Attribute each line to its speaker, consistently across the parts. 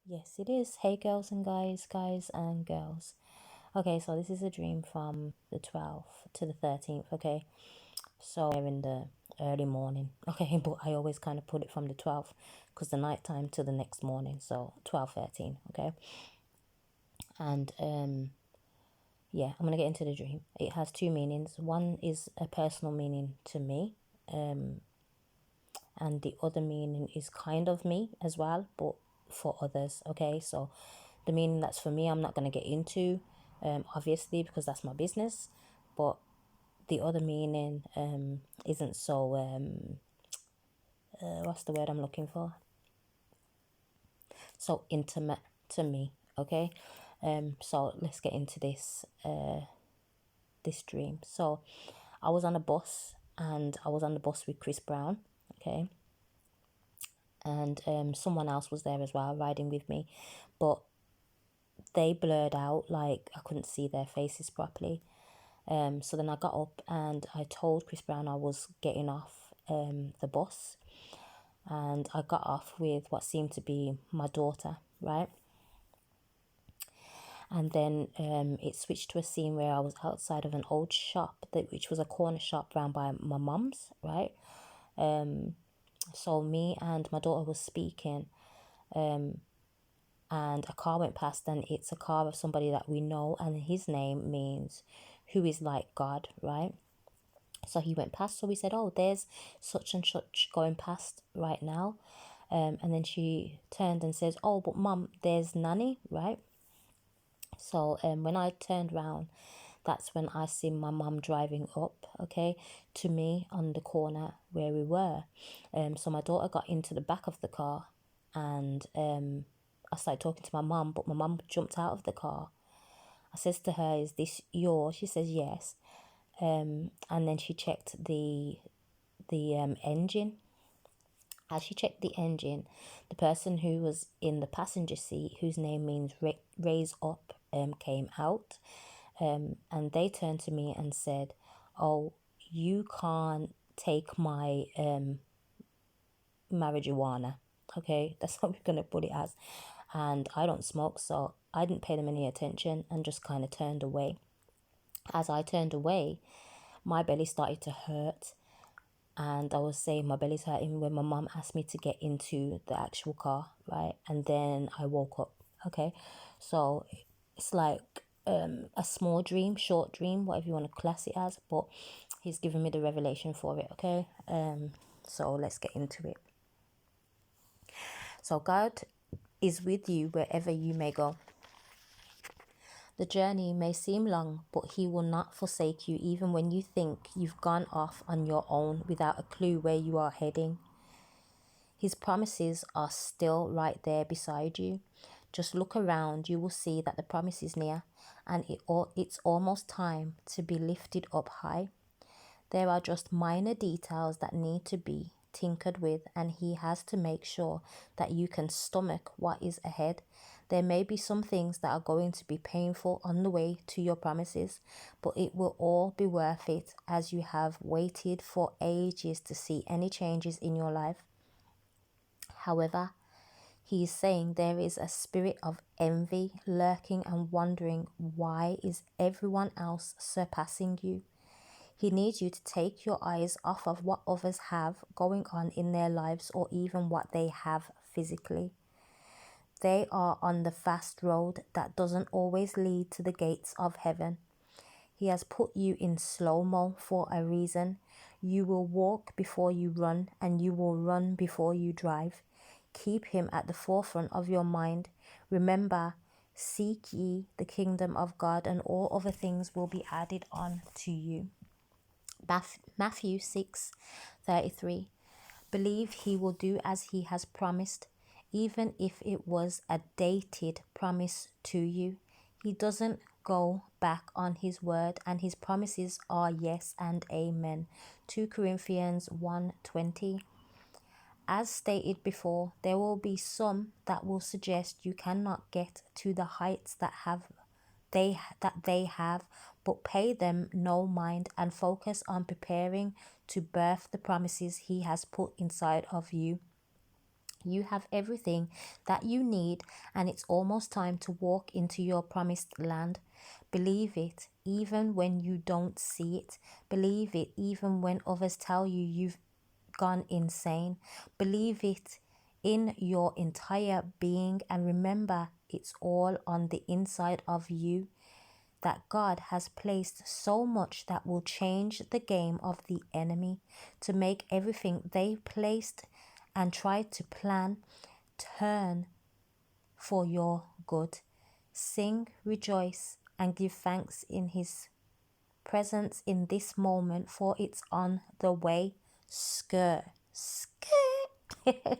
Speaker 1: Yes, it is. Hey, girls and guys, guys and girls. Okay, so this is a dream from the 12th to the 13th. Okay, so they're in the early morning. Okay, but I always kind of put it from the 12th because the night time to the next morning. So 12, 13. Okay, and yeah, I'm gonna get into the dream. It has two meanings. One is a personal meaning to me, and the other meaning is kind of me as well, but for others. Okay, so the meaning that's for me, I'm not going to get into, obviously, because that's my business. But the other meaning isn't so, what's the word I'm looking for? So intimate to me. Okay, so let's get into this dream. So I was on a bus, and I was on the bus with Chris Brown. Okay, and someone else was there as well riding with me, but they blurred out, like I couldn't see their faces properly. So then I got up and I told Chris Brown I was getting off the bus, and I got off with what seemed to be my daughter, right? And then it switched to a scene where I was outside of an old shop, which was a corner shop round by my mum's, right? So me and my daughter was speaking, and a car went past, and it's a car of somebody that we know, and his name means who is like God, right? So he went past, so we said, oh, there's such and such going past right now. And then she turned and says, oh, but mum, there's Nanny, right? So when I turned round, that's when I see my mum driving up, okay, to me on the corner where we were. So my daughter got into the back of the car, and I started talking to my mum, but my mum jumped out of the car. I says to her, is this yours? She says yes. And then she checked the engine. As she checked the engine, the person who was in the passenger seat, whose name means raise up, came out. And they turned to me and said, oh, you can't take my marijuana. Okay, that's what we're going to put it as. And I don't smoke, so I didn't pay them any attention and just kind of turned away. As I turned away, my belly started to hurt, and I was saying my belly's hurting when my mum asked me to get into the actual car, right? And then I woke up. Okay, so it's like a small dream, short dream, whatever you want to class it as, but he's given me the revelation for it. Okay, so let's get into it. So God is with you wherever you may go. The journey may seem long, but He will not forsake you even when you think you've gone off on your own without a clue where you are heading. His promises are still right there beside you. Just look around, you will see that the promise is near, and it's almost time to be lifted up high. There are just minor details that need to be tinkered with, and He has to make sure that you can stomach what is ahead. There may be some things that are going to be painful on the way to your promises, but it will all be worth it as you have waited for ages to see any changes in your life. However, He is saying there is a spirit of envy lurking and wondering why is everyone else surpassing you. He needs you to take your eyes off of what others have going on in their lives or even what they have physically. They are on the fast road that doesn't always lead to the gates of heaven. He has put you in slow-mo for a reason. You will walk before you run, and you will run before you drive. Keep Him at the forefront of your mind. Remember, seek ye the kingdom of God, and all other things will be added on to you. Matthew 6:33. Believe He will do as He has promised, even if it was a dated promise to you. He doesn't go back on His word, and His promises are yes and amen. 2 Corinthians 1:20. As stated before, there will be some that will suggest you cannot get to the heights that they have, but pay them no mind and focus on preparing to birth the promises He has put inside of you. You have everything that you need, and it's almost time to walk into your promised land. Believe it even when you don't see it. Believe it even when others tell you you've gone insane. Believe it in your entire being, and remember, it's all on the inside of you. That God has placed so much that will change the game of the enemy to make everything they placed and tried to plan turn for your good. Sing, rejoice, and give thanks in His presence in this moment, for it's on the way. Skirt, skirt.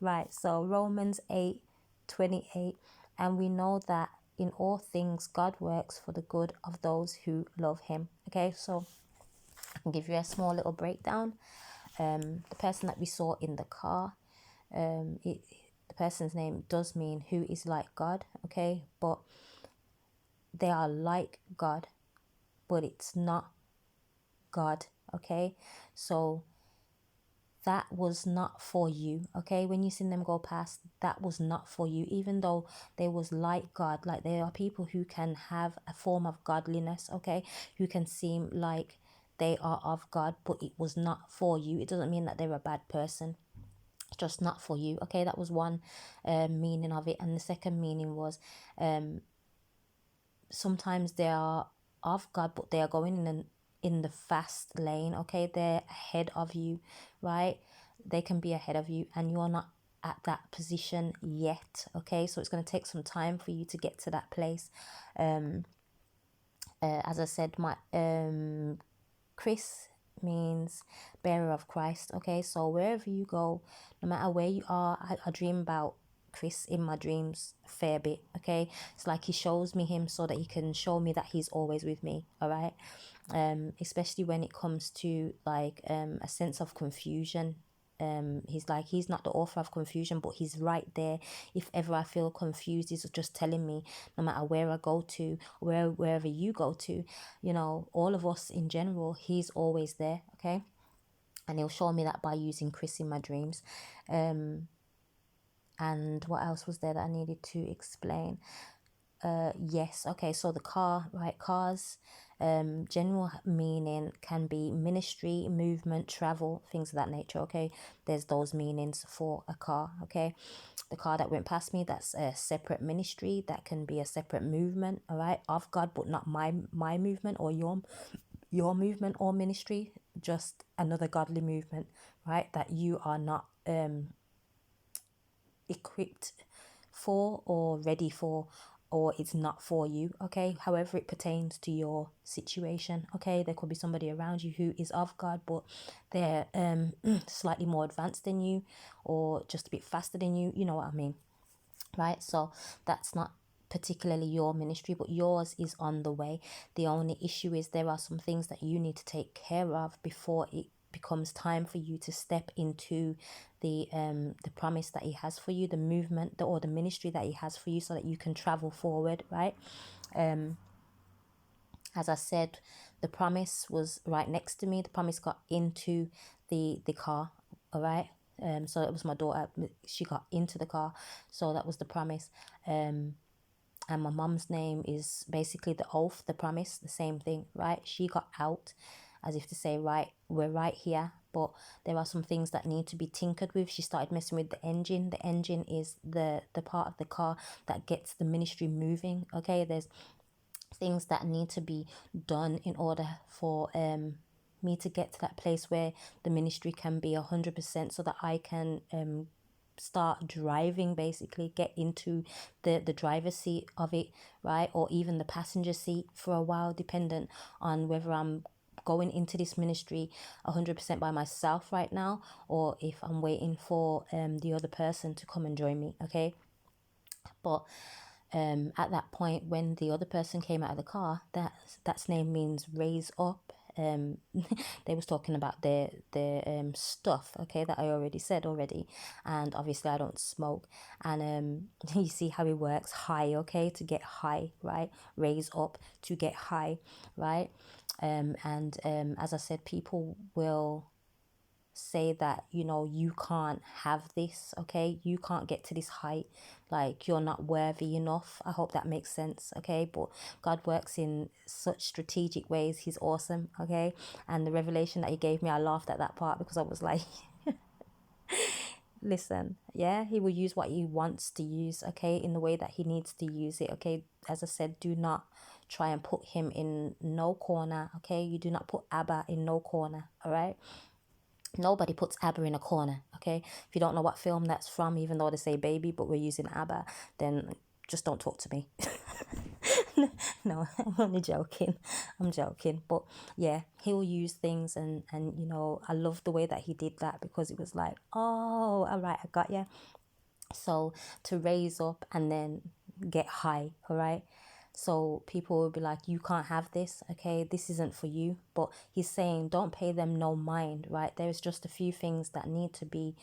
Speaker 1: Right, so Romans 8:28, and we know that in all things God works for the good of those who love Him. Okay, so I can give you a small little breakdown. The person that we saw in the car, the person's name does mean who is like God, okay, but they are like God, but it's not God, okay. So that was not for you, okay. When you seen them go past, that was not for you, even though they was like God. Like, there are people who can have a form of godliness, okay, who can seem like they are of God, but it was not for you. It doesn't mean that they're a bad person, it's just not for you, okay. That was one meaning of it. And the second meaning was sometimes they are of God, but they are going in the fast lane, okay. They're ahead of you, right? They can be ahead of you, and you're not at that position yet, okay. So it's going to take some time for you to get to that place. As I said, my Chris means bearer of Christ, okay. So wherever you go, no matter where you are, I dream about Chris in my dreams a fair bit, okay. It's like he shows me him so that he can show me that he's always with me, all right. Especially when it comes to like a sense of confusion. He's like, he's not the author of confusion, but he's right there. If ever I feel confused, he's just telling me, no matter where I go to, wherever you go to, you know, all of us in general, he's always there, okay. And he'll show me that by using Chris in my dreams. And what else was there that I needed to explain? Yes, okay, so the car, right? Cars, general meaning can be ministry, movement, travel, things of that nature, okay. There's those meanings for a car, okay. The car that went past me, that's a separate ministry. That can be a separate movement, all right, of God, but not my movement or your movement or ministry, just another godly movement, right, that you are not equipped for or ready for, or it's not for you, okay. However it pertains to your situation, okay. There could be somebody around you who is of God, but they're slightly more advanced than you, or just a bit faster than you know what I mean, right? So that's not particularly your ministry, but yours is on the way. The only issue is there are some things that you need to take care of before it becomes time for you to step into the promise that he has for you, the movement, or the ministry that he has for you, so that you can travel forward, right? As I said, the promise was right next to me. The promise got into the car, all right. So it was my daughter. She got into the car, so that was the promise. And my mom's name is basically the oath, the promise, the same thing, right? She got out, as if to say, right, we're right here, but there are some things that need to be tinkered with. She started messing with the engine. The engine is the part of the car that gets the ministry moving, okay. There's things that need to be done in order for me to get to that place where the ministry can be 100%, so that I can start driving, basically get into the driver's seat of it, right, or even the passenger seat for a while, dependent on whether I'm going into this ministry 100% by myself right now, or if I'm waiting for the other person to come and join me, okay. But at that point, when the other person came out of the car, that's name means raise up. They was talking about their stuff, okay, that I already said already, and obviously I don't smoke, and you see how it works. High, okay, to get high, right? Raise up to get high, right? And as I said, people will say that, you know, you can't have this, okay? You can't get to this height. Like, you're not worthy enough. I hope that makes sense, okay? But God works in such strategic ways. He's awesome, okay? And the revelation that he gave me, I laughed at that part because I was like, listen, yeah, he will use what he wants to use, okay, in the way that he needs to use it, okay? As I said, do not try and put him in no corner, okay? You do not put Abba in no corner, all right? Nobody puts ABBA in a corner, okay? If you don't know what film that's from, even though they say baby, but we're using ABBA, then just don't talk to me. No, I'm only joking. I'm joking. But yeah, he'll use things, and you know, I love the way that he did that, because it was like, oh, all right, I got you. So to raise up and then get high, all right? So people will be like, you can't have this, okay? This isn't for you. But he's saying, don't pay them no mind, right? There's just a few things that need to be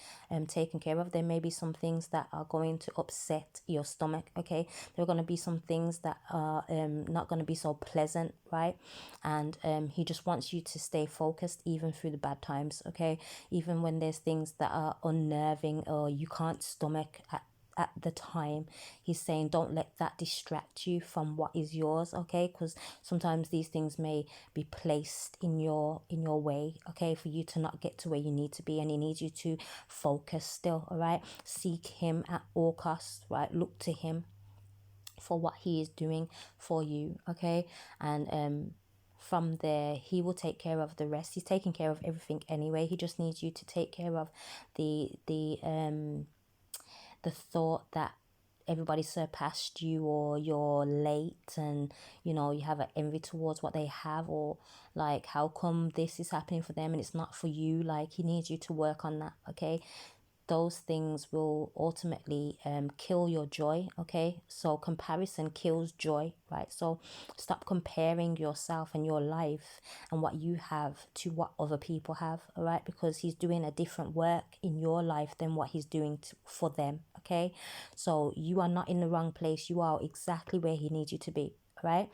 Speaker 1: taken care of. There may be some things that are going to upset your stomach, okay? There are going to be some things that are not going to be so pleasant, right? And he just wants you to stay focused even through the bad times, okay? Even when there's things that are unnerving or you can't stomach at the time, he's saying don't let that distract you from what is yours, okay? Because sometimes these things may be placed in your way, okay, for you to not get to where you need to be, and he needs you to focus still, all right? Seek him at all costs, right? Look to him for what he is doing for you, okay? And from there he will take care of the rest. He's taking care of everything anyway. He just needs you to take care of the thought that everybody surpassed you, or you're late, and you know, you have an envy towards what they have, or like, how come this is happening for them and it's not for you? Like, he needs you to work on that, okay? Those things will ultimately kill your joy, okay? So comparison kills joy, right? So stop comparing yourself and your life and what you have to what other people have, all right? Because he's doing a different work in your life than what he's doing for them, okay? So you are not in the wrong place. You are exactly where he needs you to be, right?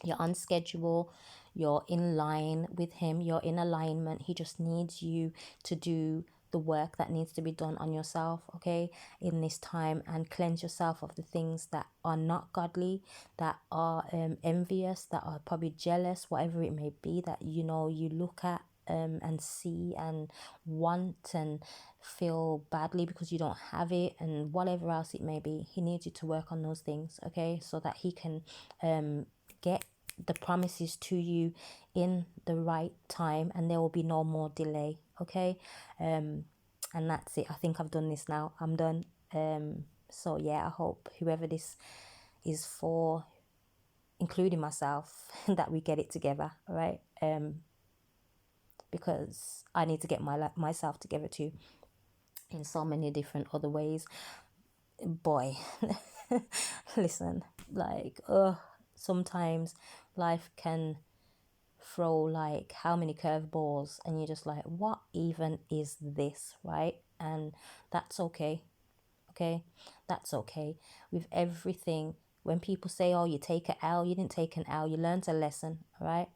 Speaker 1: You're on schedule, you're in line with him, you're in alignment. He just needs you to do the work that needs to be done on yourself, okay, in this time, and cleanse yourself of the things that are not godly, that are envious, that are probably jealous, whatever it may be, that, you know, you look at and see and want and feel badly because you don't have it, and whatever else it may be. He needs you to work on those things, okay, so that he can get the promises to you in the right time, and there will be no more delay, okay? And that's it. I think I've done this now. I'm done. So yeah, I hope whoever this is for, including myself, that we get it together, all right? Because I need to get myself together too, in so many different other ways. Boy, listen, like, sometimes life can throw like how many curveballs, and you're just like, what even is this, right? And that's okay, okay? That's okay. With everything, when people say, oh, you take an L, you didn't take an L, you learned a lesson, all right?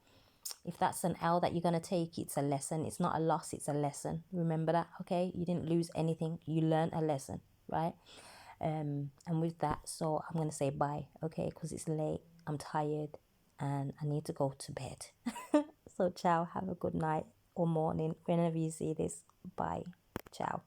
Speaker 1: If that's an L that you're going to take, it's a lesson. It's not a loss, it's a lesson. Remember that, okay? You didn't lose anything, you learned a lesson, right? And with that, so I'm going to say bye, okay? Because it's late, I'm tired, and I need to go to bed. So ciao, have a good night or morning whenever you see this. Bye. Ciao.